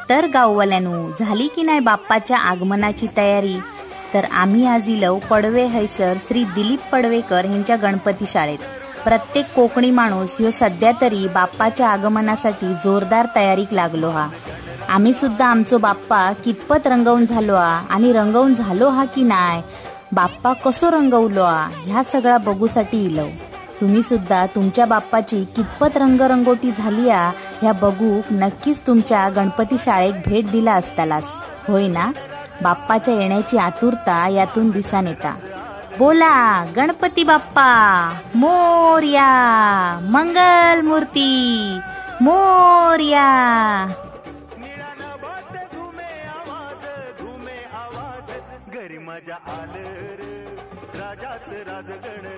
तर गाववाल्यानू झाली की नाही बाप्पाच्या आगमनाची तयारी? तर आम्ही आज इलव पडवे हैसर श्री दिलीप पडवेकर यांच्या गणपती शाळेत. प्रत्येक कोकणी माणूस ह्यो सध्या तरी बाप्पाच्या आगमनासाठी जोरदार तयारीक लागलो हा. आम्ही सुद्धा आमचो बाप्पा कितपत रंगवून झालो हा आणि रंगवून झालो हा की नाय, बाप्पा कसो रंगवलो हा, ह्या सगळा बघूसाठी इलव. तुम्ही सुद्धा तुमच्या बाप्पाची कितपत रंगरंगोटी झाली आ ह्या बघूक नक्कीच तुमच्या गणपती शाळेत भेट दिला असतालास, होय ना? बाप्पाच्या येण्याची आतुरता यातून दिसान येता. बोला गणपती बाप्पा मोरया, मंगल मूर्ती मोरया. घरी मजा आलं राजाच राजगण